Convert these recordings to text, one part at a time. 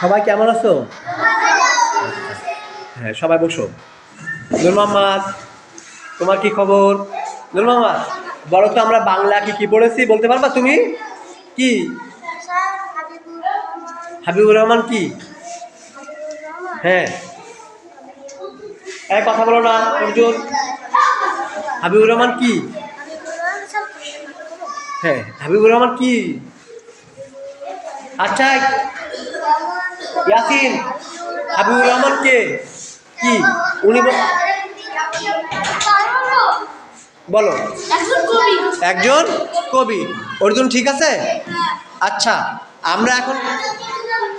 সবাই কেমন আছো? হ্যাঁ, সবাই বসো। নূর মোহাম্মদ, তোমার কি খবর? নূর মোহাম্মদ, বলো তো আমরা বাংলা কি কি পড়েছি, বলতে পারবা তুমি? কি? হাবিবুর রহমান কি? হ্যাঁ, এক কথা বলো না অর্জুন। হাবিবুর রহমান কি? হ্যাঁ, হাবিবুর রহমান কি? আচ্ছা, ইয়াসিন, হাবিবুর রহমান কে? কি? উনি বলো। একজন কবি। অর্জুন ঠিক আছে। আচ্ছা, আমরা এখন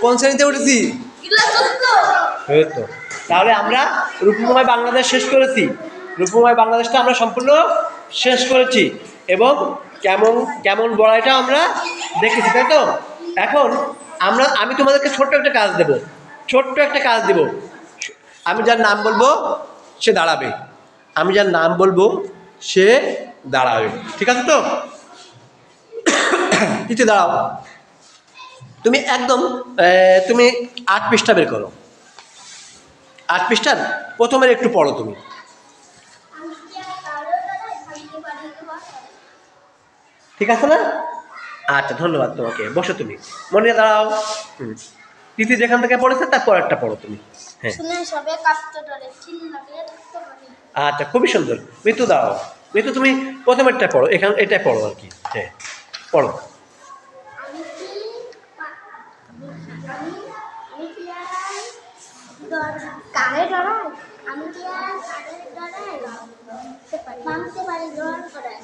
কোন শ্রেণীতে উঠেছি? এই তো। তাহলে আমরা রূপময় বাংলাদেশ শেষ করেছি। রূপময় বাংলাদেশটা আমরা সম্পূর্ণ শেষ করেছি এবং কেমন কেমন বড়াইটা আমরা দেখেছি, তাই তো? এখন আমি তোমাদেরকে ছোট্ট একটা কাজ দেব। ছোট্ট একটা কাজ দেব। আমি যার নাম বলবো সে দাঁড়াবে। আমি যার নাম বলবো সে দাঁড়াবে। ঠিক আছে তো? কিছু দাঁড়াও। তুমি একদম তুমি 8 পৃষ্ঠা বের করো। 8 পৃষ্ঠার প্রথমের একটু পড়ো তুমি। ঠিক আছে না? আচ্ছা, ধন্যবাদ তোমাকে। বসো তুমি। মনে দাঁড়াও। তিথি যেখান থেকে পড়েছে তারপর একটা পড়ো তুমি। হ্যাঁ, আচ্ছা, খুবই সুন্দর। মৃত্যু দাঁড়াও। মৃত্যু তুমি প্রথমেরটা পড়ো, এখানে এটাই পড়ো আর কি। হ্যাঁ, পড়ো।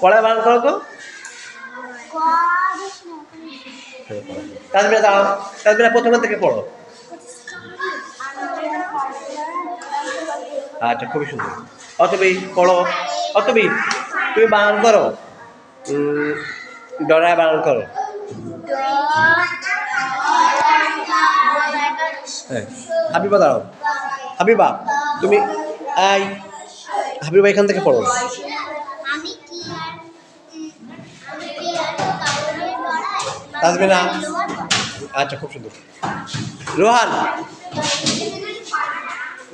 পড়ায় বানান করো তো। তাজমিরা দাঁড়াও। তাজমিরা প্রথমের থেকে পড়ো। আচ্ছা, খুবই সুন্দর। অতবি পড়ো। অতবি তুমি বানান করো। ডরায় বানান করো। হ্যাঁ, হাবিবা দাঁড়াও। হাবিবা তুমি এই হাবিবা এখান থেকে পড়ো। তাজমিনা। আচ্ছা, খুব সুন্দর। রোহান,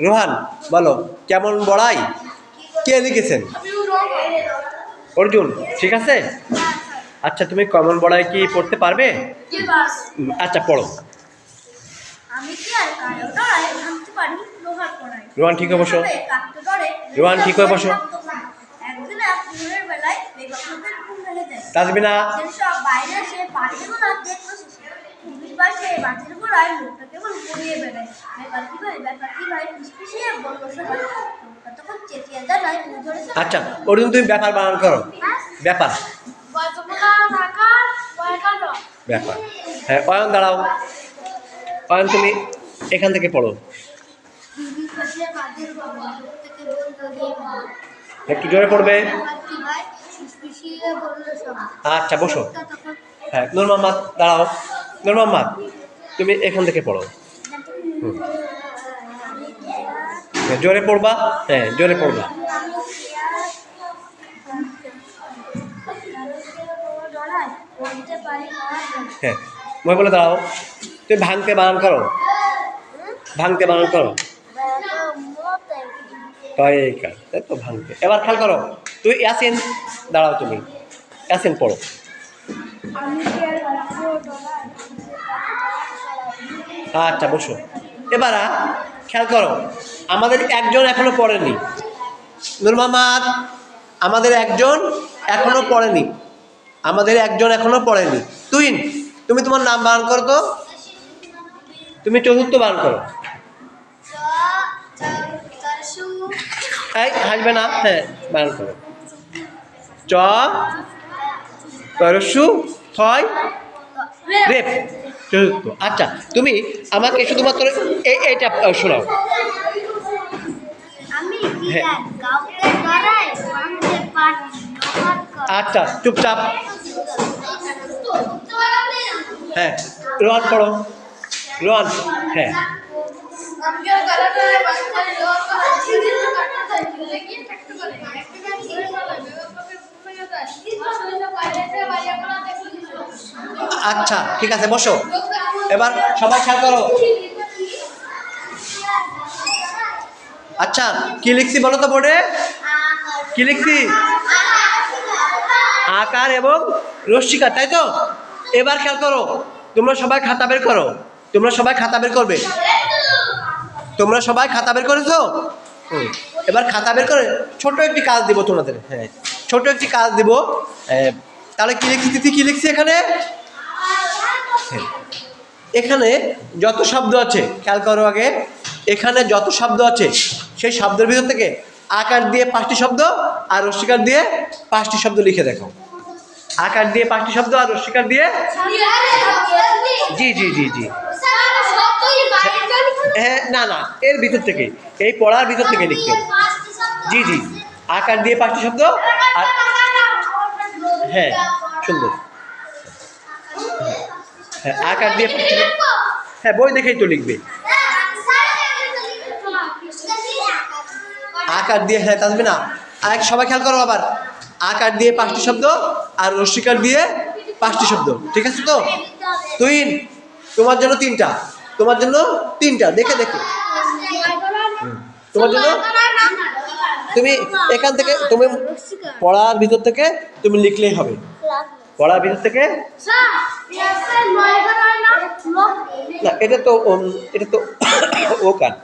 রোহান বলো কেমন বড়াই কে লিখেছেন? অর্জুন ঠিক আছে। আচ্ছা, তুমি কেমন বড়াই কি পড়তে পারবে? আচ্ছা, পড়ো। রোহান ঠিক হয়ে বসো। রোহান ঠিক হয়ে বসো। তাজমিনা। আচ্ছা, অর্জুন তুমি ব্যাপার বানান করো। ব্যাপার। ব্যাপার। হ্যাঁ, অয়ন দাঁড়াও। অয়ন তুমি এখান থেকে পড়ো। একটু জোরে পড়বে। আচ্ছা, বসো। হ্যাঁ, নূর মোহাম্মদ দাঁড়াও। নূর মোহাম্মদ তুমি এখান থেকে পড়ো। জোরে পড়বা। হ্যাঁ, জোরে পড়বা। হ্যাঁ, মই বলে দাঁড়াও। তুমি ভাঙতে বানান করো। ভাঙতে বানান করো। তাই তো ভাঙতে। এবার খেয়াল করো। তুমি ইয়াসিন দাঁড়াও। তুমি ইয়াসিন পড়ো। আচ্ছা, বসো। এবার খেয়াল করো, আমাদের একজন এখনো পড়েনি। নূর মোহাম্মদ, আমাদের একজন এখনো পড়েনি। আমাদের একজন এখনো পড়েনি। তুমি তোমার নাম বানান করো তো। তুমি চতুর্থ বানান করো। এই হাসবে না। হ্যাঁ, বানান করো। চ তরসু থয় রেপ চতুর্থ। আচ্ছা, তুমি আমাকে শুধুমাত্র এইটা শোনাও। হ্যাঁ, আচ্ছা, চুপচাপ। হ্যাঁ, রোহান পড়ো। রোহান। হ্যাঁ, আচ্ছা, ঠিক আছে, বসো। এবার সবাই খেয়াল করো। আচ্ছা কি লিখছি বলো তো বোর্ডে? কি লিখছি? আকার এবং রশ্মিকার, তাই তো? এবার খেয়াল করো, তোমরা সবাই খাতা বের করো। তোমরা সবাই খাতা বের করবে। তোমরা সবাই খাতা বের করেছো? এবার খাতা বের করে ছোট একটি কাজ দিব তোমাদের। হ্যাঁ, ছোট একটি কাজ দিব। তাহলে কি লিখছি তিথি, কি লিখছি এখানে? এখানে যত শব্দ আছে খেয়াল করো আগে, এখানে যত শব্দ আছে সেই শব্দের ভিতর থেকে আকার দিয়ে 5টি শব্দ আর রশ্মিকার দিয়ে 5টি শব্দ লিখে দেখো। আকার দিয়ে 5টি শব্দ আর রশ্মিকার দিয়ে। জি জি জি জি। হ্যাঁ না না, এর ভিতর থেকে, এই পড়ার ভিতর থেকে লিখতে হবে। জি জি, আকার দিয়ে 5টি শব্দ আর। হ্যাঁ সুন্দর। হ্যাঁ আকার দিয়ে 5টি শব্দ। হ্যাঁ বই দেখেই তো লিখবে। আকার দিয়ে, হ্যাঁ তাজবে না, আর সবাই খেয়াল করো আবার, আকার দিয়ে 5টি শব্দ আর রশ্মিকার দিয়ে 5টি শব্দ, ঠিক আছে তো? তুই তোমার জন্য 3টা, তোমার জন্য 3টা, দেখে দেখে তোমার জন্য। তুমি এখান থেকে তুমি পড়ার ভিতর থেকে তুমি লিখলেই হবে, পড়ার ভিতর থেকে। না এটা তো এটা তো ও কার।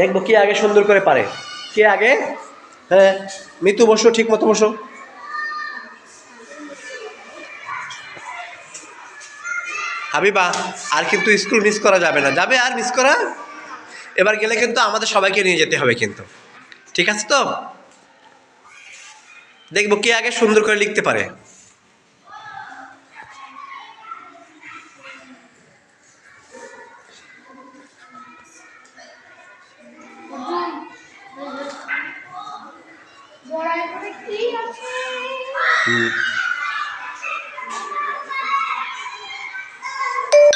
দেখবো কে আগে সুন্দর করে পারে, কে আগে। হ্যাঁ মিতু বসো, ঠিক মতো বসো। হাবিবা আর কিন্তু স্কুল মিস করা যাবে না, যাবে আর মিস করা? এবার গেলে কিন্তু আমাদের সবাইকে নিয়ে যেতে হবে কিন্তু, ঠিক আছে তো? দেখবো কে আগে সুন্দর করে লিখতে পারে।